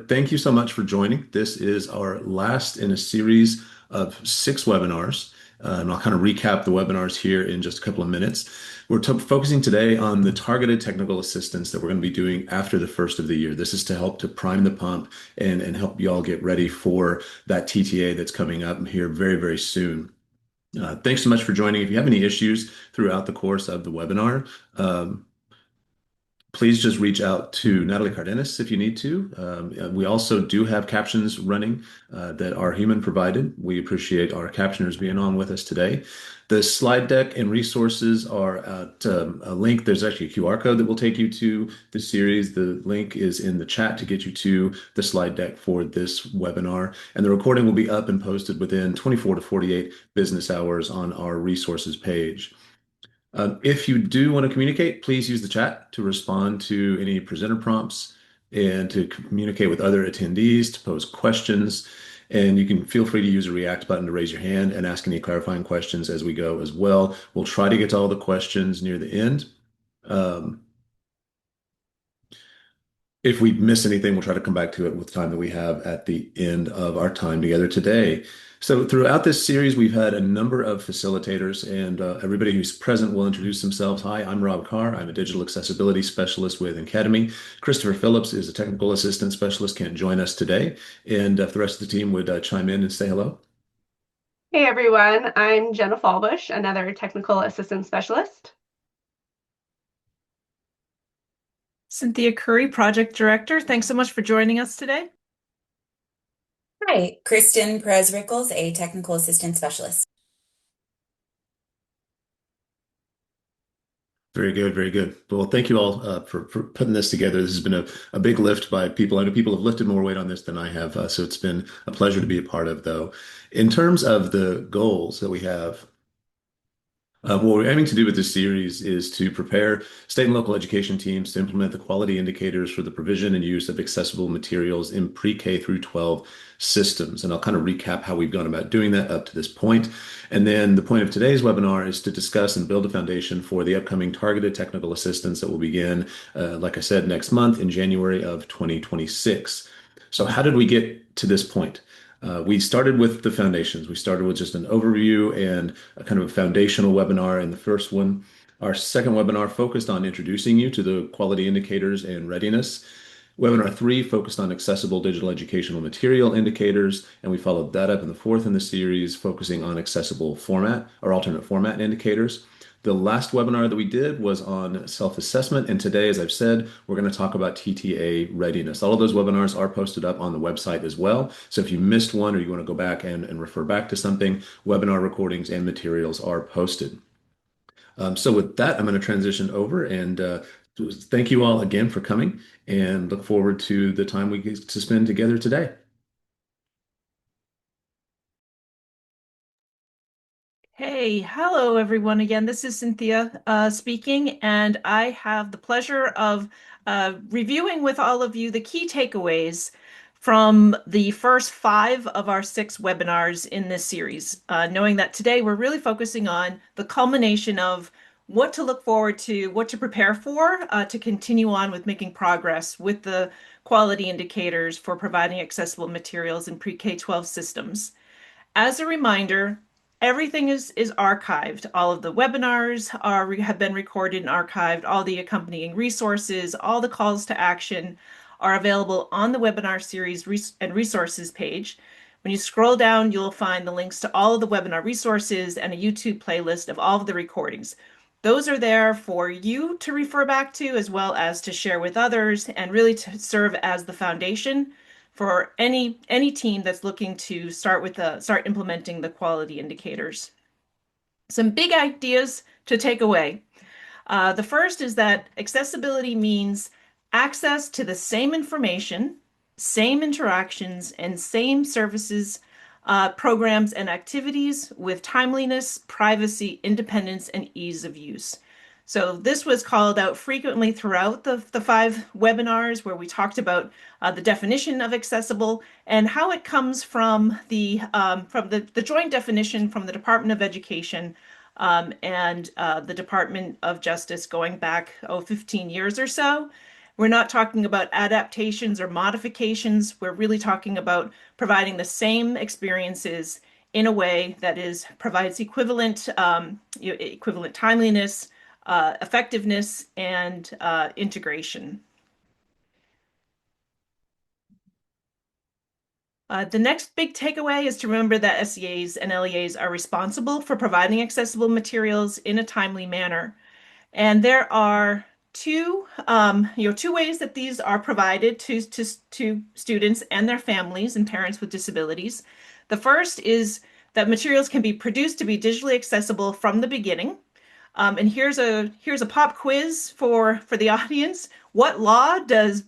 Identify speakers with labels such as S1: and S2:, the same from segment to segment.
S1: Thank you so much for joining. This is our last in a series of 6 webinars. And I'll kind of recap the webinars here in just a couple of minutes. We're focusing today on the targeted technical assistance that we're going to be doing after the first of the year. This is to help to prime the pump and help you all get ready for that TTA that's coming up here very, very soon. Thanks so much for joining. If you have any issues throughout the course of the webinar, please just reach out to Natalie Cardenas if you need to. We also do have captions running that are human provided. We appreciate our captioners being on with us today. The slide deck and resources are at a link. There's actually a QR code that will take you to the series. The link is in the chat to get you to the slide deck for this webinar. And the recording will be up and posted within 24 to 48 business hours on our resources page. If you do want to communicate, please use the chat to respond to any presenter prompts and to communicate with other attendees, to pose questions. And you can feel free to use a react button to raise your hand and ask any clarifying questions as we go as well. We'll try to get to all the questions near the end. If we miss anything, we'll try to come back to it with time that we have at the end of our time together today. So throughout this series, we've had a number of facilitators, and everybody who's present will introduce themselves. Hi, I'm Rob Carr. I'm a digital accessibility specialist with NCADEMI. Christopher Phillips is a technical assistant specialist, can't join us today. And if the rest of the team would chime in and say hello.
S2: Hey everyone, I'm Jenna Fallbush, another technical assistant specialist.
S3: Cynthia Curry, Project Director. Thanks so much for joining us today.
S4: Hi, Kristen Perez-Rickles, a technical assistant specialist.
S1: Very good, very good. Well, thank you all for putting this together. This has been a big lift by people. I know people have lifted more weight on this than I have, so it's been a pleasure to be a part of, though. In terms of the goals that we have, what we're aiming to do with this series is to prepare state and local education teams to implement the quality indicators for the provision and use of accessible materials in pre-K through 12 systems. And I'll kind of recap how we've gone about doing that up to this point. And then the point of today's webinar is to discuss and build a foundation for the upcoming targeted technical assistance that will begin, like I said, next month in January of 2026. So how did we get to this point? We started with the foundations. We started with just an overview and a kind of a foundational webinar in the first one. Our second webinar focused on introducing you to the quality indicators and readiness. Webinar 3 focused on accessible digital educational material indicators, and we followed that up in the fourth in the series, focusing on accessible format or alternate format indicators. The last webinar that we did was on self-assessment, and today, as I've said, we're going to talk about TTA readiness. All of those webinars are posted up on the website as well. So if you missed one or you want to go back and refer back to something, webinar recordings and materials are posted. So with that, I'm going to transition over and thank you all again for coming and look forward to the time we get to spend together today.
S3: Hey, hello everyone again. This is Cynthia speaking, and I have the pleasure of reviewing with all of you the key takeaways from the first 5 of our 6 webinars in this series, knowing that today we're really focusing on the culmination of what to look forward to, what to prepare for, to continue on with making progress with the quality indicators for providing accessible materials in pre-K-12 systems. As a reminder, everything is archived. All of the webinars have been recorded and archived. All the accompanying resources, all the calls to action are available on the webinar series and resources page. When you scroll down, you'll find the links to all of the webinar resources and a YouTube playlist of all of the recordings. Those are there for you to refer back to, as well as to share with others, and really to serve as the foundation for any team that's looking to start implementing the quality indicators. Some big ideas to take away. The first is that accessibility means access to the same information, same interactions, and same services, programs, and activities with timeliness, privacy, independence, and ease of use. So this was called out frequently throughout the 5 webinars where we talked about the definition of accessible and how it comes from the joint definition from the Department of Education and the Department of Justice going back 15 years or so. We're not talking about adaptations or modifications. We're really talking about providing the same experiences in a way that provides equivalent equivalent timeliness, effectiveness, and integration. The next big takeaway is to remember that SEAs and LEAs are responsible for providing accessible materials in a timely manner. And there are two ways that these are provided to students and their families and parents with disabilities. The first is that materials can be produced to be digitally accessible from the beginning. And here's a pop quiz for the audience. What law does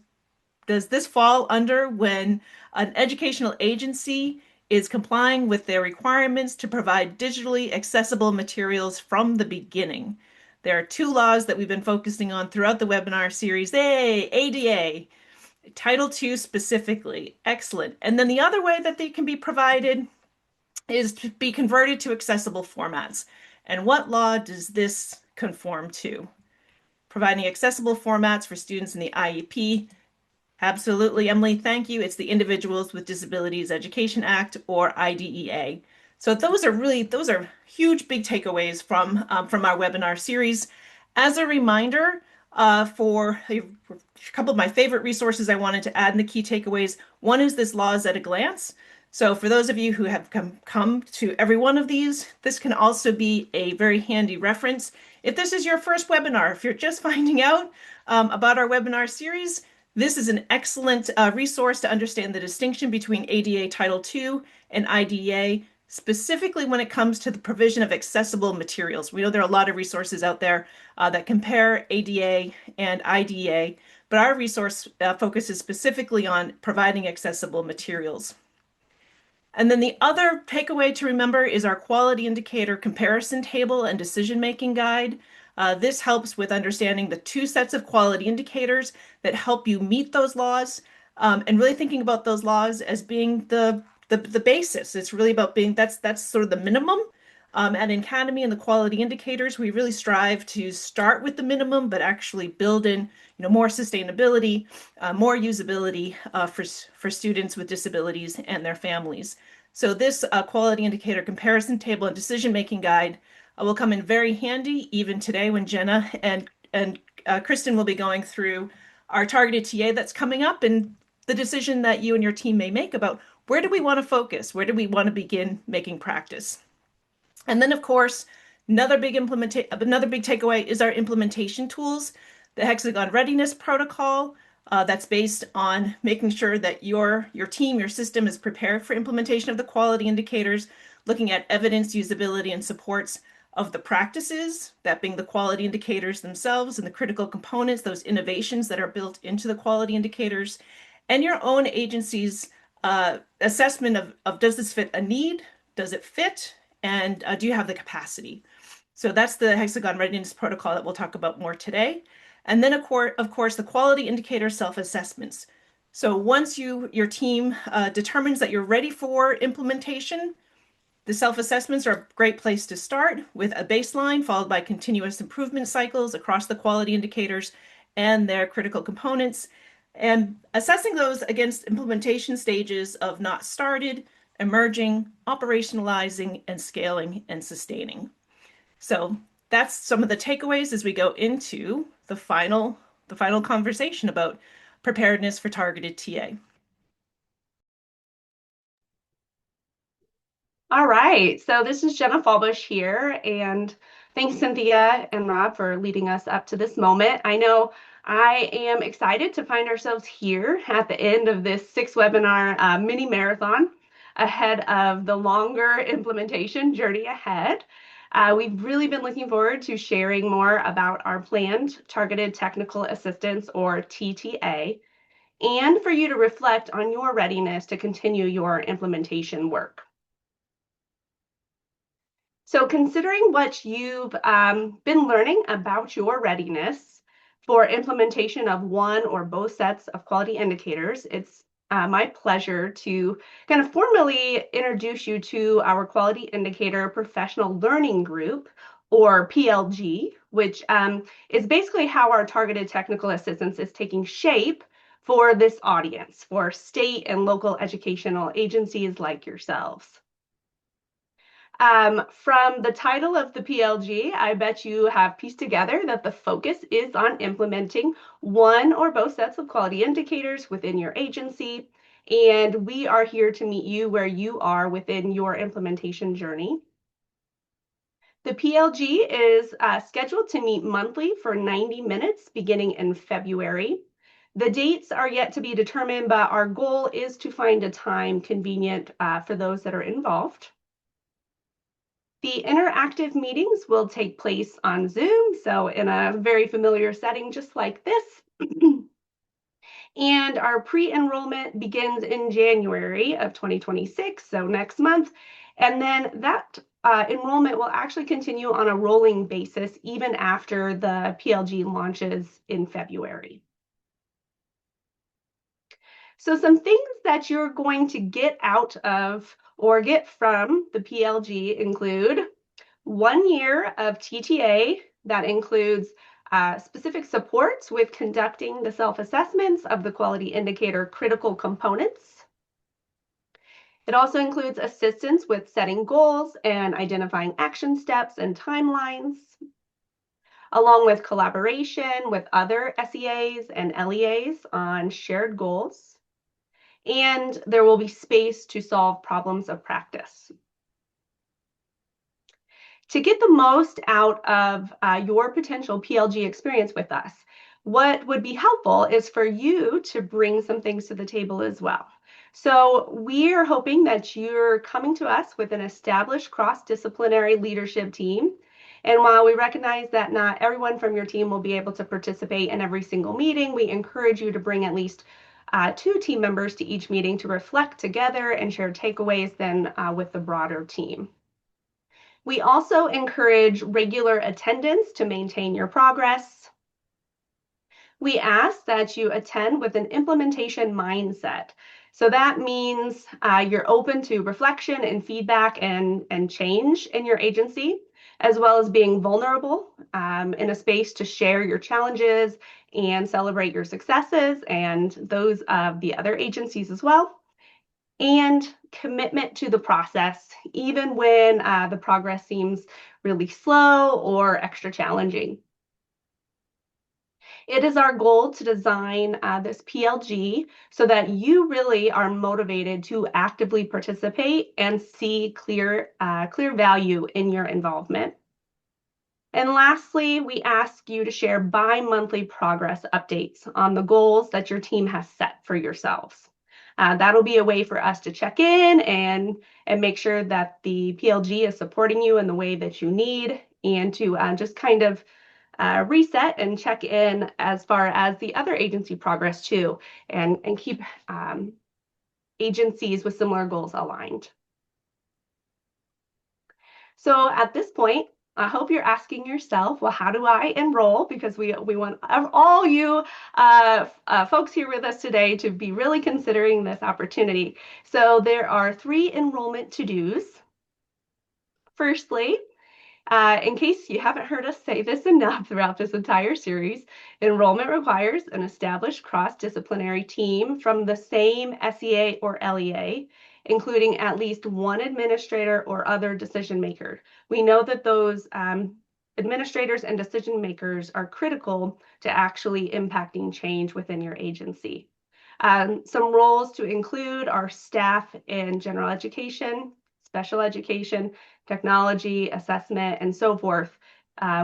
S3: this fall under when an educational agency is complying with their requirements to provide digitally accessible materials from the beginning? There are two laws that we've been focusing on throughout the webinar series. ADA, Title II specifically. Excellent. And then the other way that they can be provided is to be converted to accessible formats. And what law does this conform to? Providing accessible formats for students in the IEP. Absolutely, Emily. Thank you. It's the Individuals with Disabilities Education Act, or IDEA. So those are huge, big takeaways from our webinar series. As a reminder, for a couple of my favorite resources I wanted to add in the key takeaways, one is this Laws at a Glance. So for those of you who have come to every one of these, this can also be a very handy reference. If this is your first webinar, if you're just finding out about our webinar series, this is an excellent resource to understand the distinction between ADA Title II and IDEA, specifically when it comes to the provision of accessible materials. We know there are a lot of resources out there that compare ADA and IDEA, but our resource focuses specifically on providing accessible materials. And then the other takeaway to remember is our quality indicator comparison table and decision-making guide. This helps with understanding the two sets of quality indicators that help you meet those laws, and really thinking about those laws as being the basis. It's really about being that's sort of the minimum. At NCADEMI and the quality indicators, we really strive to start with the minimum, but actually build in more sustainability, more usability for students with disabilities and their families. So this quality indicator comparison table and decision-making guide will come in very handy even today when Jenna and Kristen will be going through our targeted TA that's coming up, and the decision that you and your team may make about where do we want to focus, where do we want to begin making practice. And then, of course, another big takeaway is our implementation tools, the Hexagon Readiness Protocol. That's based on making sure that your team, your system is prepared for implementation of the quality indicators, looking at evidence, usability, and supports of the practices, that being the quality indicators themselves and the critical components, those innovations that are built into the quality indicators, and your own agency's assessment of does this fit a need? Does it fit? And do you have the capacity? So that's the Hexagon Readiness Protocol that we'll talk about more today. And then, of course, the quality indicator self-assessments. So once your team determines that you're ready for implementation, the self-assessments are a great place to start with a baseline followed by continuous improvement cycles across the quality indicators and their critical components, and assessing those against implementation stages of not started, emerging, operationalizing, and scaling and sustaining. So that's some of the takeaways as we go into the final conversation about preparedness for targeted TA.
S2: All right, so this is Jenna Fallbush here, and thanks Cynthia and Rob for leading us up to this moment. I know I am excited to find ourselves here at the end of this 6-webinar mini marathon ahead of the longer implementation journey ahead. We've really been looking forward to sharing more about our planned Targeted Technical Assistance, or TTA, and for you to reflect on your readiness to continue your implementation work. So considering what you've been learning about your readiness for implementation of one or both sets of quality indicators, it's my pleasure to kind of formally introduce you to our Quality Indicator Professional Learning Group, or PLG, which is basically how our targeted technical assistance is taking shape for this audience, for state and local educational agencies like yourselves. From the title of the PLG, I bet you have pieced together that the focus is on implementing one or both sets of quality indicators within your agency, and we are here to meet you where you are within your implementation journey. The PLG is scheduled to meet monthly for 90 minutes beginning in February. The dates are yet to be determined, but our goal is to find a time convenient for those that are involved. The interactive meetings will take place on Zoom, so in a very familiar setting just like this. And our pre-enrollment begins in January of 2026, so next month. And then that enrollment will actually continue on a rolling basis even after the PLG launches in February. So some things that you're going to get out of or get from the PLG include 1 year of TTA that includes specific supports with conducting the self-assessments of the quality indicator critical components. It also includes assistance with setting goals and identifying action steps and timelines, along with collaboration with other SEAs and LEAs on shared goals. And there will be space to solve problems of practice. To get the most out of your potential PLG experience with us, what would be helpful is for you to bring some things to the table as well. So we're hoping that you're coming to us with an established cross-disciplinary leadership team. And while we recognize that not everyone from your team will be able to participate in every single meeting, we encourage you to bring at least 2 team members to each meeting to reflect together and share takeaways then with the broader team. We also encourage regular attendance to maintain your progress. We ask that you attend with an implementation mindset. So that means you're open to reflection and feedback and change in your agency, as well as being vulnerable in a space to share your challenges and celebrate your successes and those of the other agencies as well. And commitment to the process, even when the progress seems really slow or extra challenging. It is our goal to design this PLG so that you really are motivated to actively participate and see clear value in your involvement. And lastly, we ask you to share bi-monthly progress updates on the goals that your team has set for yourselves. That'll be a way for us to check in and make sure that the PLG is supporting you in the way that you need, and to just kind of reset and check in as far as the other agency progress too, and keep agencies with similar goals aligned. So at this point, I hope you're asking yourself, well, how do I enroll? Because we want all you folks here with us today to be really considering this opportunity. So there are 3 enrollment to-dos. Firstly, in case you haven't heard us say this enough throughout this entire series, enrollment requires an established cross-disciplinary team from the same SEA or LEA, including at least 1 administrator or other decision maker. We know that those administrators and decision makers are critical to actually impacting change within your agency. Some roles to include are staff in general education, special education, technology, assessment, and so forth.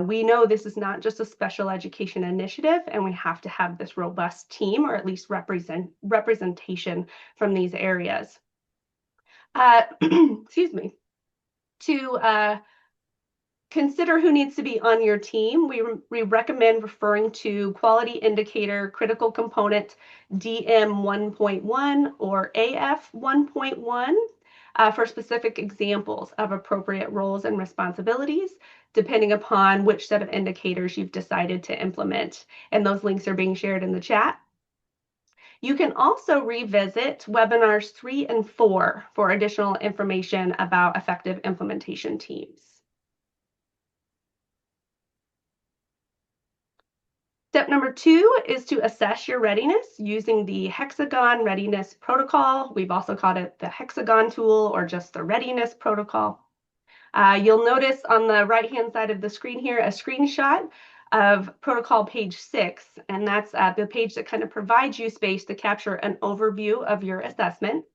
S2: We know this is not just a special education initiative, and we have to have this robust team, or at least representation from these areas. Excuse me. To consider who needs to be on your team, we recommend referring to Quality Indicator Critical Component DM 1.1 or AF 1.1 for specific examples of appropriate roles and responsibilities, depending upon which set of indicators you've decided to implement. And those links are being shared in the chat. You can also revisit webinars 3 and 4 for additional information about effective implementation teams. Step number 2 is to assess your readiness using the Hexagon Readiness Protocol. We've also called it the Hexagon tool or just the Readiness Protocol. You'll notice on the right-hand side of the screen here a screenshot of protocol page 6, and that's the page that kind of provides you space to capture an overview of your assessment.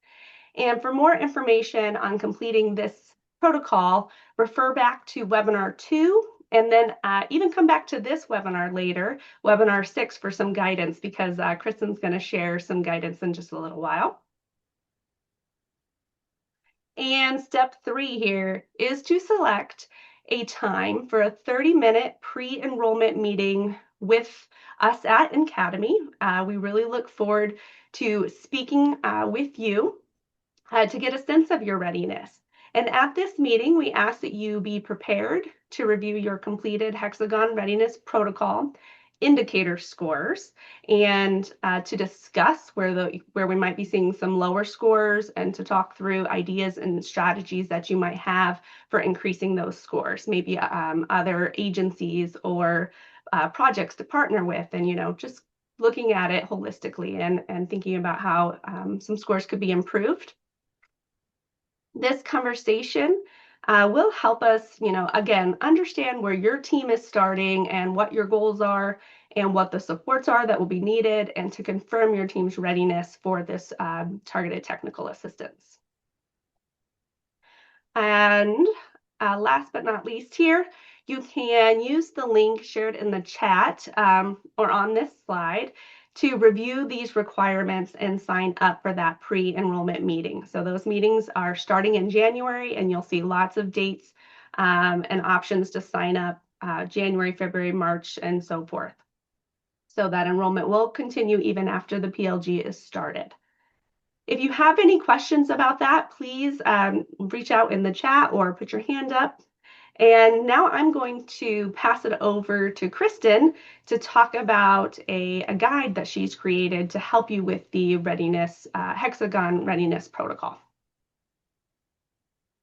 S2: And for more information on completing this protocol, refer back to webinar 2, and then even come back to this webinar later, webinar 6, for some guidance, because Kristen's going to share some guidance in just a little while. And step 3 here is to select a time for a 30-minute pre-enrollment meeting with us at NCADEMI. We really look forward to speaking with you to get a sense of your readiness. And at this meeting, we ask that you be prepared to review your completed Hexagon Readiness Protocol indicator scores and to discuss where we might be seeing some lower scores and to talk through ideas and strategies that you might have for increasing those scores, maybe other agencies or projects to partner with, and just looking at it holistically and thinking about how some scores could be improved. This conversation will help us, again, understand where your team is starting and what your goals are and what the supports are that will be needed, and to confirm your team's readiness for this targeted technical assistance. And last but not least here, you can use the link shared in the chat or on this slide to review these requirements and sign up for that pre-enrollment meeting. So those meetings are starting in January, and you'll see lots of dates and options to sign up January, February, March, and so forth. So that enrollment will continue even after the PLG is started. If you have any questions about that, please reach out in the chat or put your hand up. And now I'm going to pass it over to Kristen to talk about a guide that she's created to help you with the Hexagon Readiness Protocol.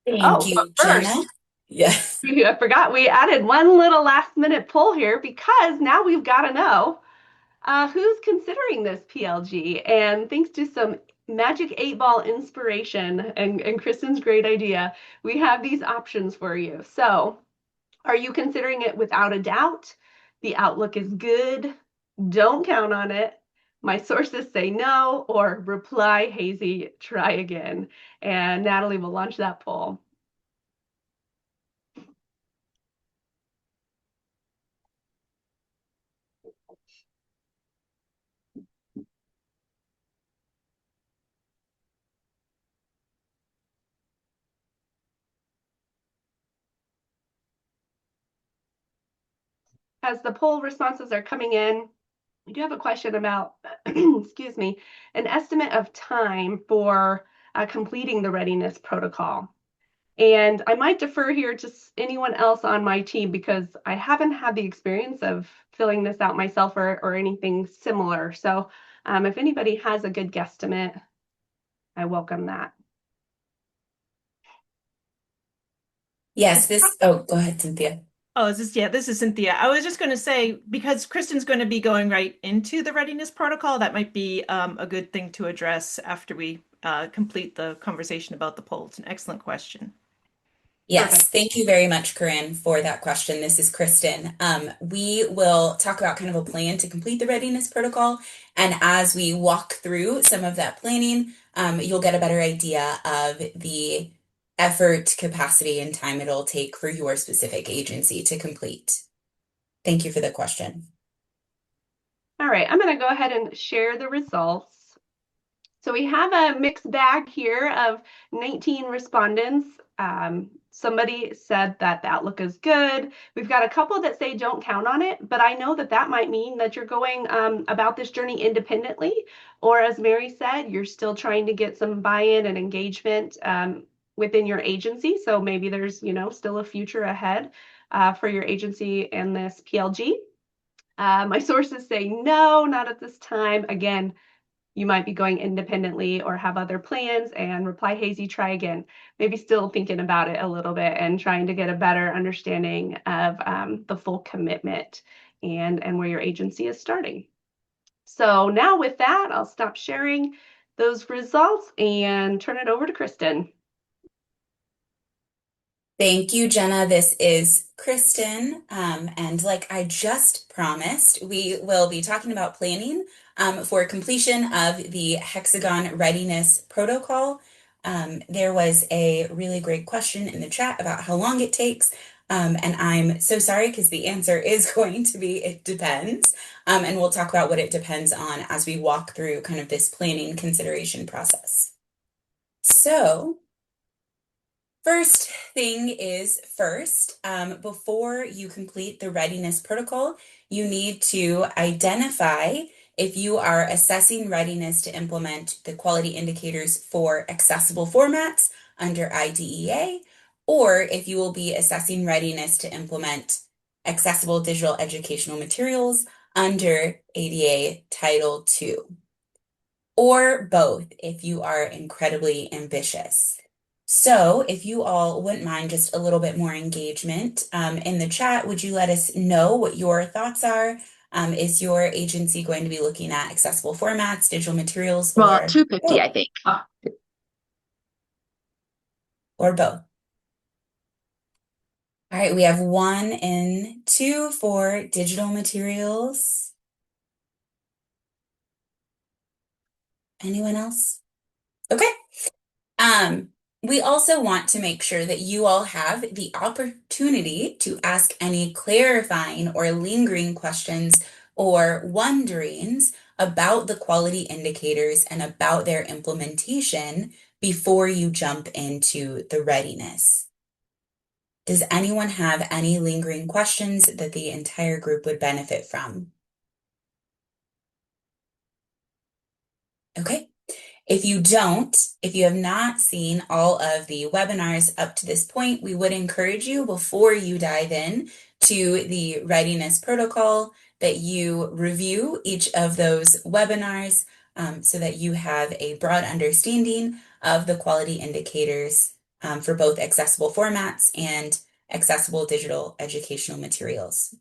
S4: Thank you, Jenna. Yes.
S2: I forgot we added one little last minute poll here, because now we've got to know who's considering this PLG. And thanks to some magic 8-ball inspiration and Kristen's great idea, we have these options for you. So, are you considering it without a doubt? The outlook is good. Don't count on it. My sources say no, or reply hazy, try again. And Natalie will launch that poll. As the poll responses are coming in, I do have a question about, excuse me, an estimate of time for completing the readiness protocol. And I might defer here to anyone else on my team, because I haven't had the experience of filling this out myself or anything similar. So if anybody has a good guesstimate, I welcome that.
S4: Yes, go ahead, Cynthia.
S3: Oh, this is Cynthia. I was just going to say, because Kristen's going to be going right into the readiness protocol, that might be a good thing to address after we complete the conversation about the poll. It's an excellent question.
S4: Yes,
S2: Perfect.
S4: thank you very much, Corinne, for that question. This is Kristen. We will talk about kind of a plan to complete the readiness protocol. And as we walk through some of that planning, you'll get a better idea of the effort, capacity, and time it'll take for your specific agency to complete. Thank you for the question.
S2: All right, I'm going to go ahead and share the results. So we have a mixed bag here of 19 respondents. Somebody said that the outlook is good. We've got a couple that say don't count on it, but I know that that might mean that you're going about this journey independently, or as Mary said, you're still trying to get some buy-in and engagement within your agency. So maybe there's, still a future ahead for your agency and this PLG. My sources say no, not at this time. Again, you might be going independently or have other plans, and reply hazy, try again. Maybe still thinking about it a little bit and trying to get a better understanding of the full commitment and where your agency is starting. So now with that, I'll stop sharing those results and turn it over to Kristen.
S4: Thank you, Jenna. This is Kristen. And like I just promised, we will be talking about planning for completion of the Hexagon Readiness Protocol. There was a really great question in the chat about how long it takes. And I'm so sorry because the answer is going to be it depends. And we'll talk about what it depends on as we walk through kind of this planning consideration process. So, first thing is first, before you complete the readiness protocol, you need to identify if you are assessing readiness to implement the quality indicators for accessible formats under IDEA, or if you will be assessing readiness to implement accessible digital educational materials under ADA Title II, or both if you are incredibly ambitious. So if you all wouldn't mind just a little bit more engagement in the chat, would you let us know what your thoughts are? Is your agency going to be looking at accessible formats, digital materials,
S5: Well,
S4: or
S5: 250, I think.
S4: or both? All right, we have 1 and 2 for digital materials. Anyone else? Okay. We also want to make sure that you all have the opportunity to ask any clarifying or lingering questions or wonderings about the quality indicators and about their implementation before you jump into the readiness. Does anyone have any lingering questions that the entire group would benefit from? Okay. If you have not seen all of the webinars up to this point, we would encourage you before you dive in to the readiness protocol that you review each of those webinars so that you have a broad understanding of the quality indicators for both accessible formats and accessible digital educational materials.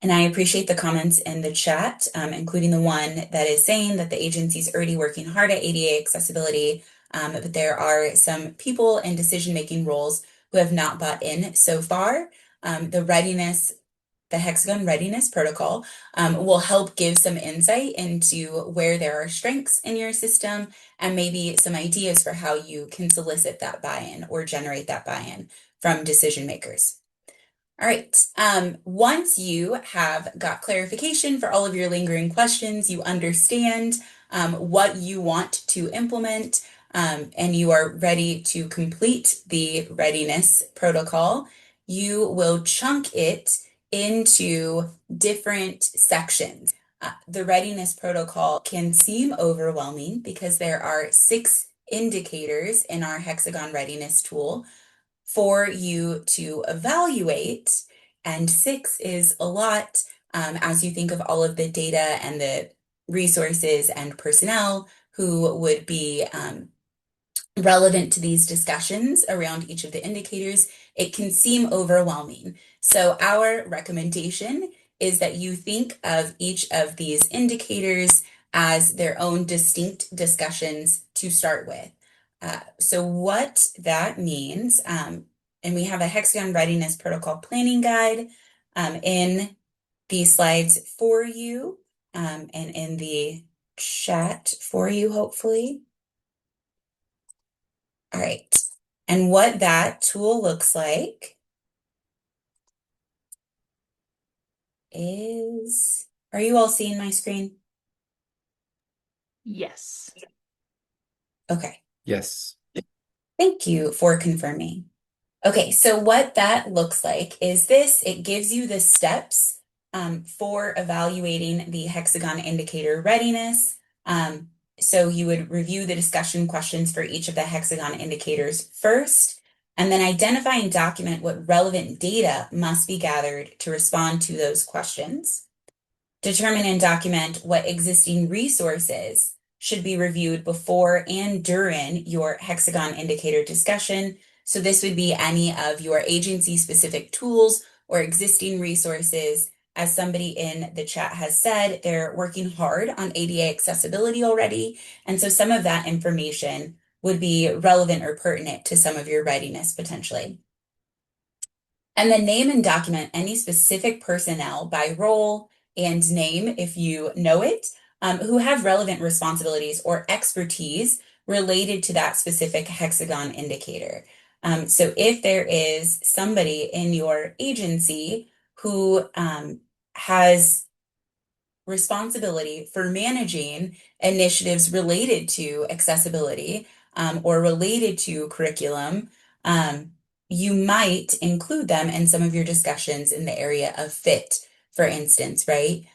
S4: And I appreciate the comments in the chat, including the one that is saying that the agency is already working hard at ADA accessibility, but there are some people in decision-making roles who have not bought in so far. The Hexagon Readiness Protocol will help give some insight into where there are strengths in your system and maybe some ideas for how you can solicit that buy-in or generate that buy-in from decision makers. All right, once you have got clarification for all of your lingering questions, you understand what you want to implement, and you are ready to complete the readiness protocol, you will chunk it into different sections. The readiness protocol can seem overwhelming because there are 6 indicators in our Hexagon readiness tool for you to evaluate, and 6 is a lot as you think of all of the data and the resources and personnel who would be relevant to these discussions around each of the indicators. It can seem overwhelming. So our recommendation is that you think of each of these indicators as their own distinct discussions to start with. So what that means, and we have a Hexagon Readiness Protocol Planning Guide in these slides for you and in the chat for you, hopefully. All right, and what that tool looks like is, are you all seeing my screen?
S3: Yes.
S4: Okay.
S6: Yes.
S4: Thank you for confirming. Okay, so what that looks like is this. It gives you the steps for evaluating the Hexagon indicator readiness. So you would review the discussion questions for each of the Hexagon indicators first, and then identify and document what relevant data must be gathered to respond to those questions. Determine and document what existing resources should be reviewed before and during your Hexagon indicator discussion. So this would be any of your agency-specific tools or existing resources. As somebody in the chat has said, they're working hard on ADA accessibility already. And so some of that information would be relevant or pertinent to some of your readiness potentially. And then name and document any specific personnel by role and name, if you know it, who have relevant responsibilities or expertise related to that specific hexagon indicator. So if there is somebody in your agency who has responsibility for managing initiatives related to accessibility or related to curriculum, you might include them in some of your discussions in the area of fit, for instance, right?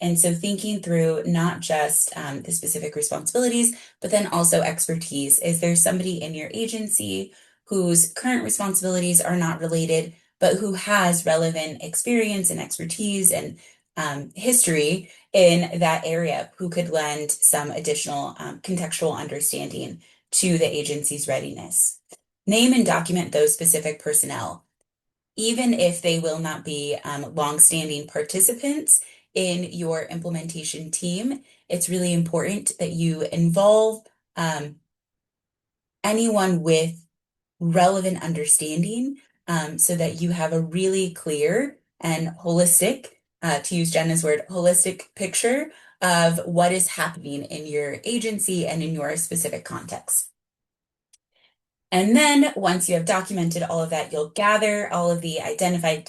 S4: And so thinking through not just the specific responsibilities, but then also expertise. Is there somebody in your agency whose current responsibilities are not related, but who has relevant experience and expertise and history in that area, who could lend some additional contextual understanding to the agency's readiness? Name and document those specific personnel, even if they will not be longstanding participants in your implementation team. It's really important that you involve anyone with relevant understanding so that you have a really clear and holistic, to use Jenna's word, holistic picture of what is happening in your agency and in your specific context. And then once you have documented all of that, you'll gather all of the identified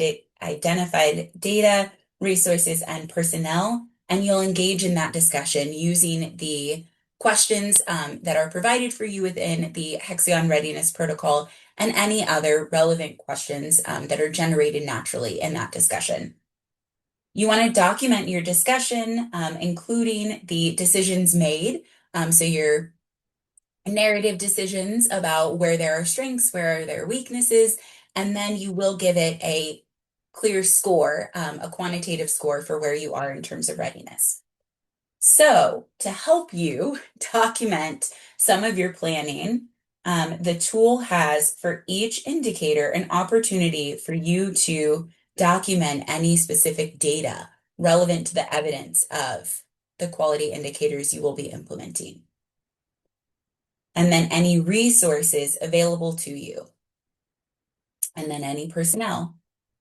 S4: data, resources, and personnel, and you'll engage in that discussion using the questions that are provided for you within the Hexagon Readiness Protocol and any other relevant questions that are generated naturally in that discussion. You want to document your discussion, including the decisions made, so your narrative decisions about where there are strengths, where there are weaknesses, and then you will give it a clear score, a quantitative score for where you are in terms of readiness. So to help you document some of your planning, the tool has for each indicator an opportunity for you to document any specific data relevant to the evidence of the quality indicators you will be implementing. And then any resources available to you, and then any personnel,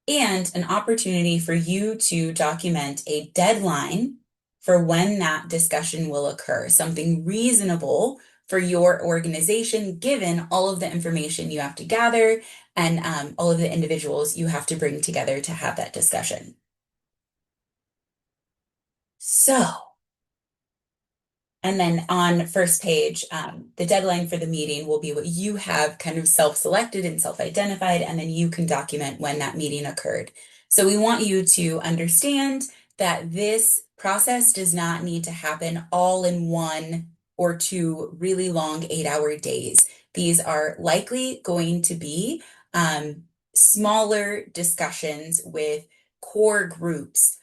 S4: and an opportunity for you to document a deadline for when that discussion will occur, something reasonable for your organization, given all of the information you have to gather and all of the individuals you have to bring together to have that discussion. So, and then on first page, the deadline for the meeting will be what you have kind of self-selected and self-identified, and then you can document when that meeting occurred. So we want you to understand that this process does not need to happen all in 1 or 2 really long 8-hour days. These are likely going to be smaller discussions with core groups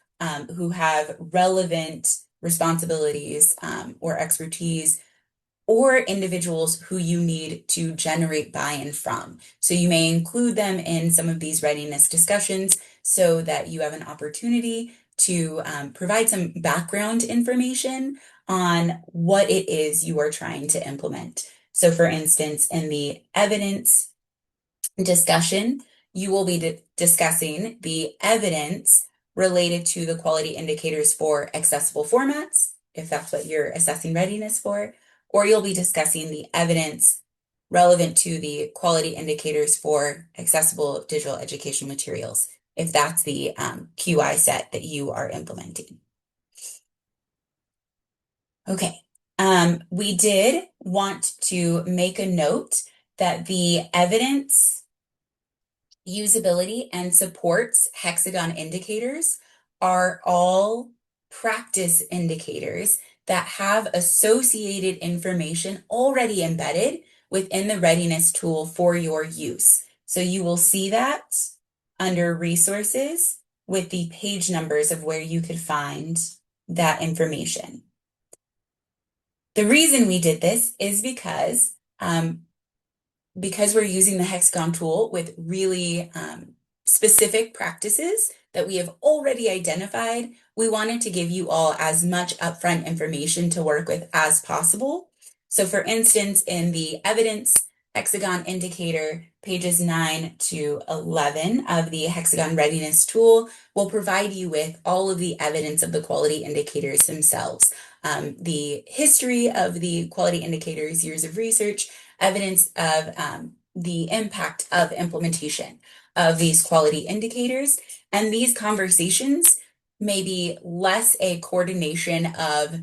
S4: who have relevant responsibilities or expertise, or individuals who you need to generate buy-in from. So you may include them in some of these readiness discussions so that you have an opportunity to provide some background information on what it is you are trying to implement. So for instance, in the evidence discussion, you will be discussing the evidence related to the quality indicators for accessible formats, if that's what you're assessing readiness for, or you'll be discussing the evidence relevant to the quality indicators for accessible digital educational materials, if that's the QI set that you are implementing. Okay, we did want to make a note that the evidence, usability, and supports hexagon indicators are all practice indicators that have associated information already embedded within the readiness tool for your use. So you will see that under resources with the page numbers of where you could find that information. The reason we did this is because we're using the Hexagon tool with really specific practices that we have already identified, we wanted to give you all as much upfront information to work with as possible. So for instance, in the evidence Hexagon indicator, pages 9 to 11 of the Hexagon Readiness tool will provide you with all of the evidence of the quality indicators themselves. The history of the quality indicators, years of research, evidence of the impact of implementation of these quality indicators. And these conversations may be less a coordination of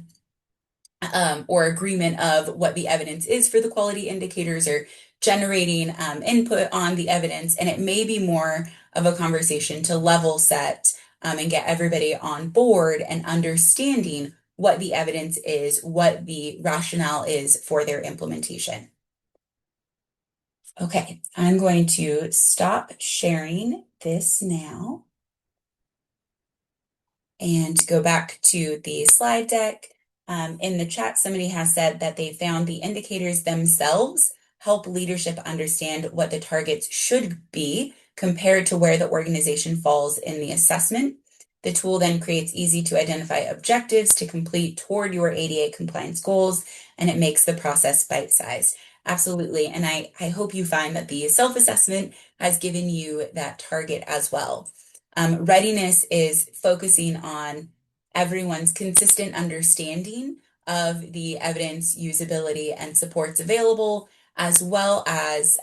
S4: or agreement of what the evidence is for the quality indicators or generating input on the evidence. And it may be more of a conversation to level set and get everybody on board and understanding what the evidence is, what the rationale is for their implementation. Okay, I'm going to stop sharing this now and go back to the slide deck. In the chat, somebody has said that they found the indicators themselves help leadership understand what the targets should be compared to where the organization falls in the assessment. The tool then creates easy to identify objectives to complete toward your ADA compliance goals, and it makes the process bite-sized. Absolutely, and I hope you find that the self-assessment has given you that target as well. Readiness is focusing on everyone's consistent understanding of the evidence, usability, and supports available, as well as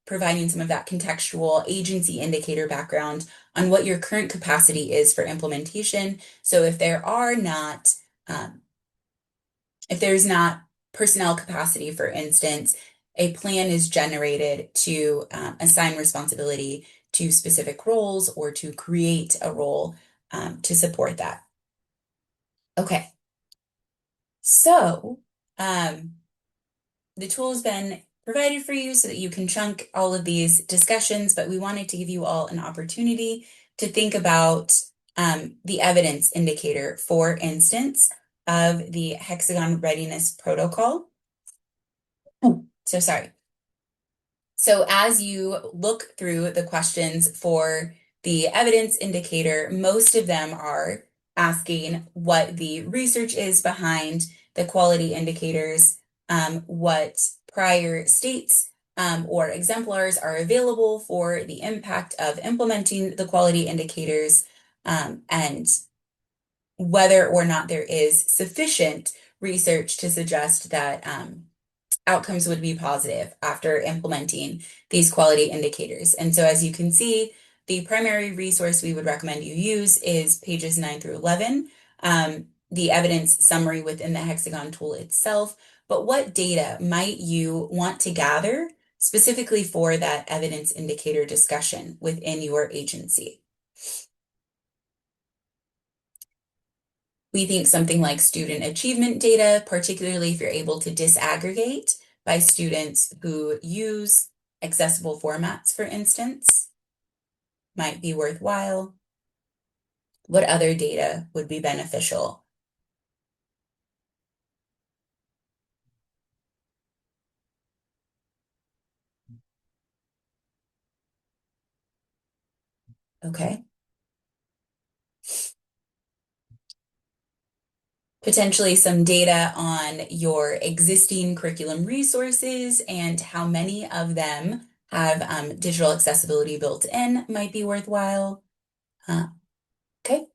S4: providing some of that contextual agency indicator background on what your current capacity is for implementation. So if there are not, if there's not personnel capacity, for instance, a plan is generated to assign responsibility to specific roles or to create a role to support that. Okay, so the tool has been provided for you so that you can chunk all of these discussions, but we wanted to give you all an opportunity to think about the evidence indicator, for instance, of the Hexagon Readiness Protocol. Oh, so sorry. So as you look through the questions for the evidence indicator, most of them are asking what the research is behind the quality indicators, what prior states or exemplars are available for the impact of implementing the quality indicators, and whether or not there is sufficient research to suggest that outcomes would be positive after implementing these quality indicators. And so as you can see, the primary resource we would recommend you use is pages 9 through 11, the evidence summary within the Hexagon tool itself. But what data might you want to gather specifically for that evidence indicator discussion within your agency? We think something like student achievement data, particularly if you're able to disaggregate by students who use accessible formats, for instance, might be worthwhile. What other data would be beneficial? Okay. Potentially some data on your existing curriculum resources and how many of them have digital accessibility built in might be worthwhile. Okay.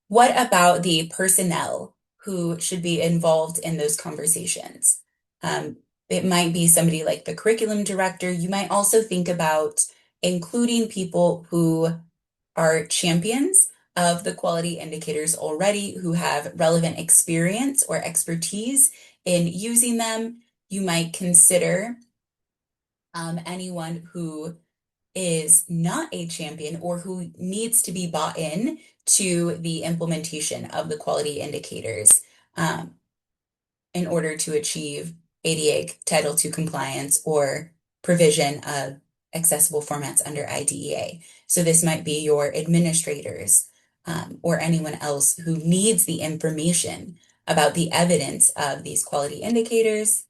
S4: What about the personnel who should be involved in those conversations? It might be somebody like the curriculum director. You might also think about including people who are champions of the quality indicators already, who have relevant experience or expertise in using them. You might consider anyone who is not a champion or who needs to be bought in to the implementation of the quality indicators in order to achieve ADA Title II compliance or provision of accessible formats under IDEA. So this might be your administrators or anyone else who needs the information about the evidence of these quality indicators.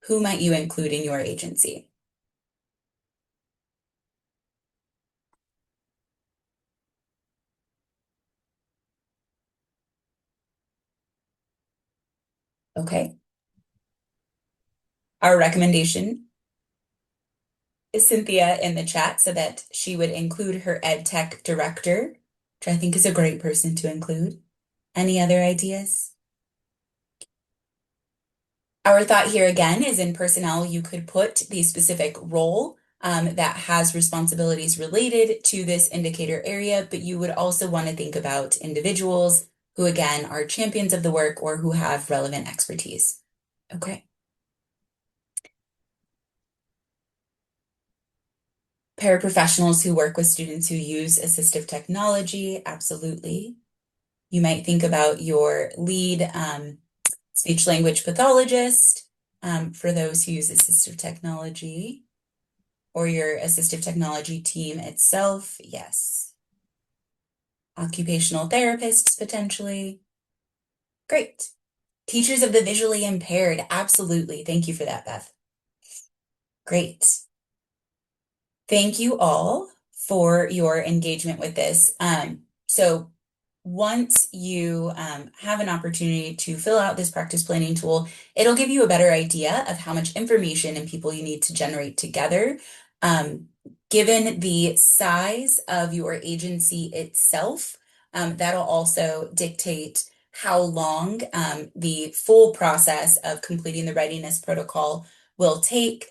S4: Who might you include in your agency? Okay. Our recommendation is Cynthia in the chat so that she would include her ed tech director, which I think is a great person to include. Any other ideas? Our thought here again is in personnel, you could put the specific role that has responsibilities related to this indicator area, but you would also want to think about individuals who, again, are champions of the work or who have relevant expertise. Okay. Paraprofessionals who work with students who use assistive technology, absolutely. You might think about your lead speech language pathologist for those who use assistive technology, or your assistive technology team itself, yes. Occupational therapists, potentially. Great. Teachers of the visually impaired, absolutely. Thank you for that, Beth. Great. Thank you all for your engagement with this. So once you have an opportunity to fill out this practice planning tool, it'll give you a better idea of how much information and people you need to generate together. Given the size of your agency itself, that'll also dictate how long the full process of completing the readiness protocol will take.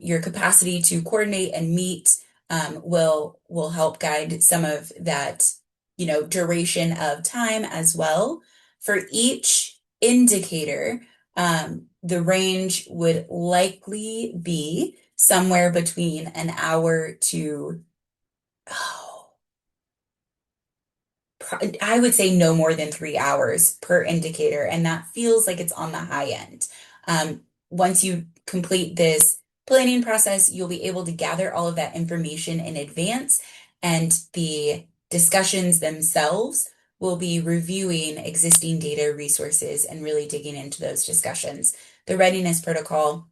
S4: Your capacity to coordinate and meet will help guide some of that, duration of time as well. For each indicator, the range would likely be somewhere between an hour to, I would say no more than 3 hours per indicator, and that feels like it's on the high end. Once you complete this planning process, you'll be able to gather all of that information in advance, and the discussions themselves will be reviewing existing data resources and really digging into those discussions. The readiness protocol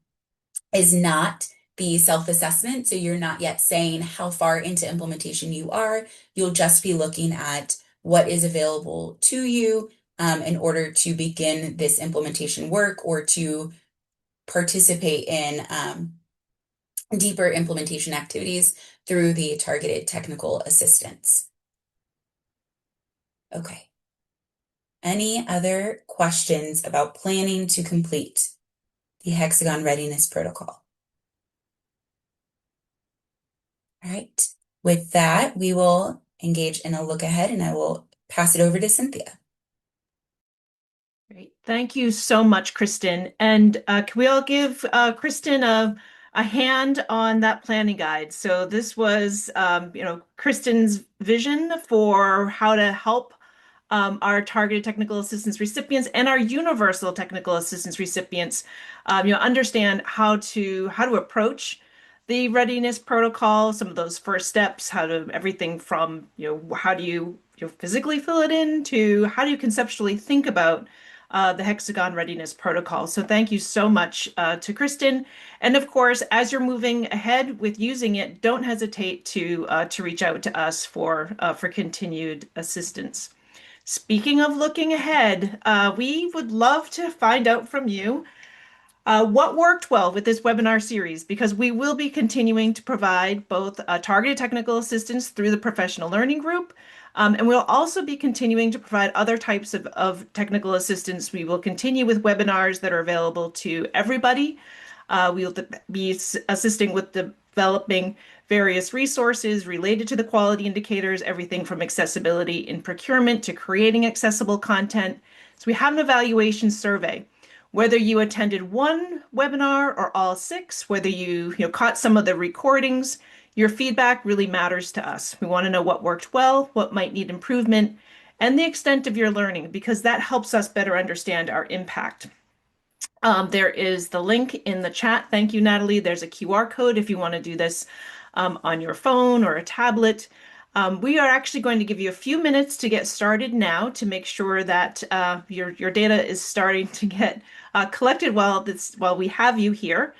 S4: is not the self-assessment, so you're not yet saying how far into implementation you are. You'll just be looking at what is available to you in order to begin this implementation work or to participate in deeper implementation activities through the targeted technical assistance. Okay. Any other questions about planning to complete the Hexagon Readiness Protocol? All right. With that, we will engage in a look ahead, and I will pass it over to Cynthia.
S3: Great. Thank you so much, Kristen. And can we all give Kristen a hand on that planning guide? So this was, Kristen's vision for how to help our targeted technical assistance recipients and our universal technical assistance recipients, understand how to approach the readiness protocol, some of those first steps, everything from, how do you physically fill it in to how do you conceptually think about the Hexagon Readiness Protocol. So thank you so much to Kristen. And of course, as you're moving ahead with using it, don't hesitate to reach out to us for continued assistance. Speaking of looking ahead, we would love to find out from you what worked well with this webinar series, because we will be continuing to provide both targeted technical assistance through the professional learning group, and we'll also be continuing to provide other types of technical assistance. We will continue with webinars that are available to everybody. We'll be assisting with developing various resources related to the quality indicators, everything from accessibility in procurement to creating accessible content. So we have an evaluation survey. Whether you attended one webinar or all six, whether you caught some of the recordings, your feedback really matters to us. We want to know what worked well, what might need improvement, and the extent of your learning, because that helps us better understand our impact. There is the link in the chat. Thank you, Natalie. There's a QR code if you want to do this on your phone or a tablet. We are actually going to give you a few minutes to get started now to make sure that your data is starting to get collected while we have you here.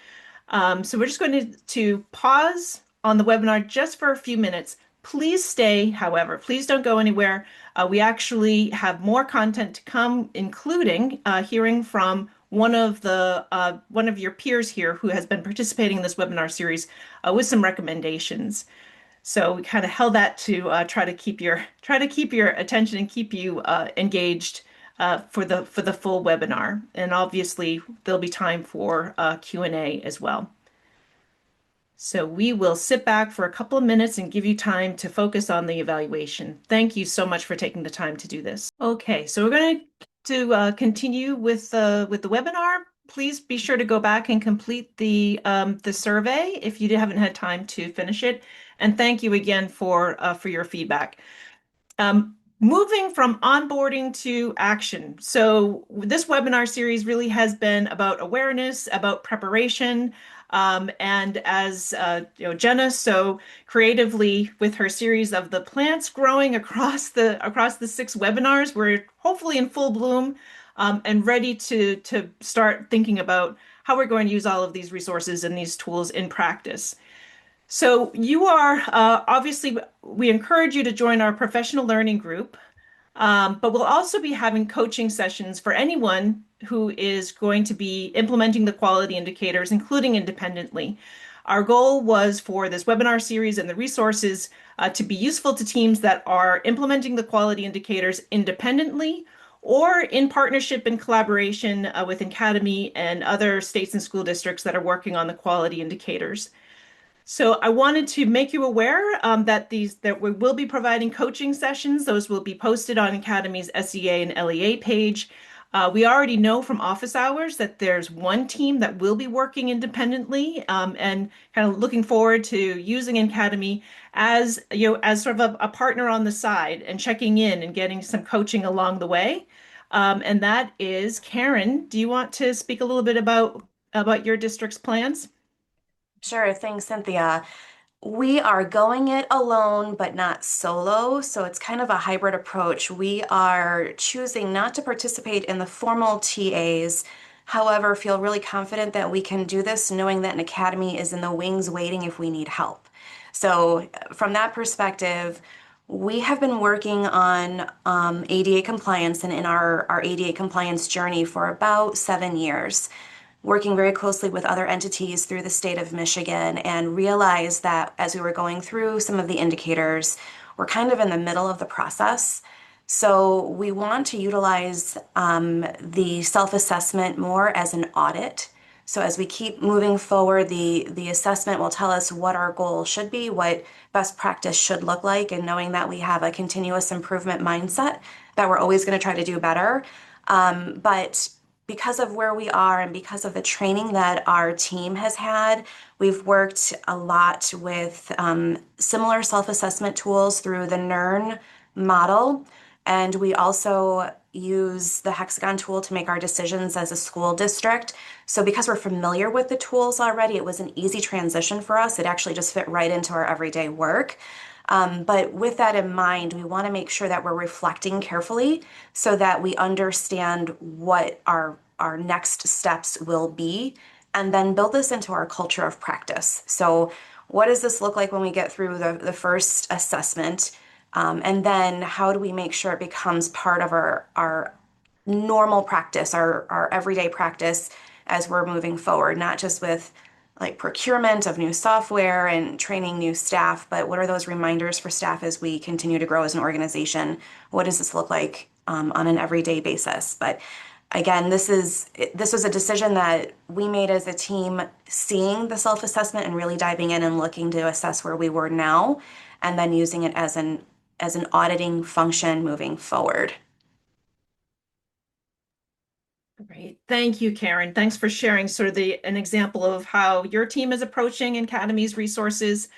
S3: So we're just going to pause on the webinar just for a few minutes. Please stay, however, please don't go anywhere. We actually have more content to come, including hearing from one of your peers here who has been participating in this webinar series with some recommendations. So we kind of held that to try to keep your attention and keep you engaged for the full webinar. And obviously there'll be time for Q&A as well. So we will sit back for a couple of minutes and give you time to focus on the evaluation. Thank you so much for taking the time to do this. Okay, so we're going to continue with the webinar. Please be sure to go back and complete the survey if you haven't had time to finish it. And thank you again for your feedback. Moving from onboarding to action. So this webinar series really has been about awareness, about preparation, and as Jenna so creatively with her series of the plants growing across the 6 webinars, we're hopefully in full bloom and ready to start thinking about how we're going to use all of these resources and these tools in practice. So you are obviously, we encourage you to join our professional learning group, but we'll also be having coaching sessions for anyone who is going to be implementing the quality indicators, including independently. Our goal was for this webinar series and the resources to be useful to teams that are implementing the quality indicators independently or in partnership and collaboration with NCADEMI and other states and school districts that are working on the quality indicators. So I wanted to make you aware that we will be providing coaching sessions. Those will be posted on NCADEMI's SEA and LEA page. We already know from office hours that there's one team that will be working independently and kind of looking forward to using NCADEMI as sort of a partner on the side and checking in and getting some coaching along the way. And that is Karen. Do you want to speak a little bit about your district's plans?
S5: Sure, thanks, Cynthia. We are going it alone, but not solo. So it's kind of a hybrid approach. We are choosing not to participate in the formal TAs, however, feel really confident that we can do this, knowing that an academy is in the wings waiting if we need help. So from that perspective, we have been working on ADA compliance and in our ADA compliance journey for about 7 years, working very closely with other entities through the state of Michigan, and realized that as we were going through some of the indicators, we're kind of in the middle of the process. So we want to utilize the self-assessment more as an audit. So as we keep moving forward, the assessment will tell us what our goal should be, what best practice should look like, and knowing that we have a continuous improvement mindset, that we're always going to try to do better. But because of where we are and because of the training that our team has had, we've worked a lot with similar self-assessment tools through the NERN model. And we also use the Hexagon tool to make our decisions as a school district. So because we're familiar with the tools already, it was an easy transition for us. It actually just fit right into our everyday work. But with that in mind, we want to make sure that we're reflecting carefully so that we understand what our next steps will be, and then build this into our culture of practice. So what does this look like when we get through the first assessment? And then how do we make sure it becomes part of our normal practice, our everyday practice as we're moving forward, not just with like procurement of new software and training new staff, but what are those reminders for staff as we continue to grow as an organization? What does this look like on an everyday basis? But again, this was a decision that we made as a team, seeing the self-assessment and really diving in and looking to assess where we were now, and then using it as an auditing function moving forward.
S3: Great. Thank you, Karen. Thanks for sharing sort of an example of how your team is approaching NCADEMI's resources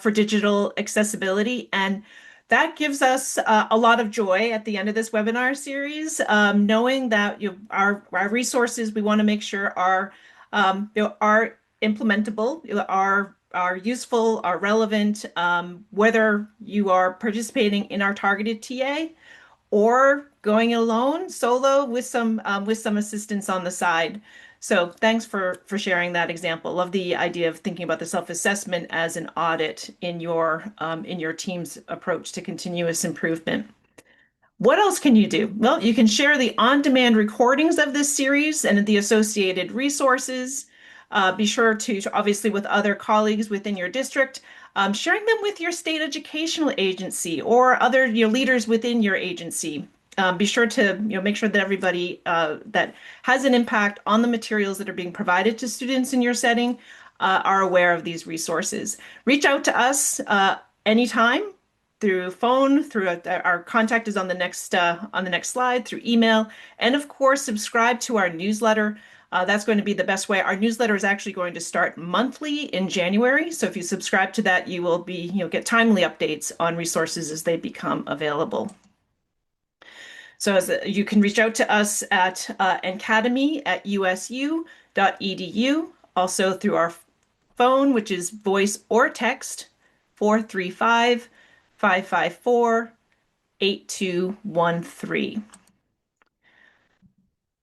S3: for digital accessibility. And that gives us a lot of joy at the end of this webinar series, knowing that our resources, we want to make sure are implementable, are useful, are relevant, whether you are participating in our targeted TA or going alone, solo, with some assistance on the side. So thanks for sharing that example. Love the idea of thinking about the self-assessment as an audit in your team's approach to continuous improvement. What else can you do? Well, you can share the on-demand recordings of this series and the associated resources. Be sure to, obviously, with other colleagues within your district, sharing them with your state educational agency or other leaders within your agency. Be sure to make sure that everybody that has an impact on the materials that are being provided to students in your setting are aware of these resources. Reach out to us anytime through phone, through our contact is on the next slide, through email, and of course subscribe to our newsletter. That's going to be the best way. Our newsletter is actually going to start monthly in January. So if you subscribe to that, you will get timely updates on resources as they become available. So you can reach out to us at ncademy@usu.edu, also through our phone, which is voice or text, 435-554-8213.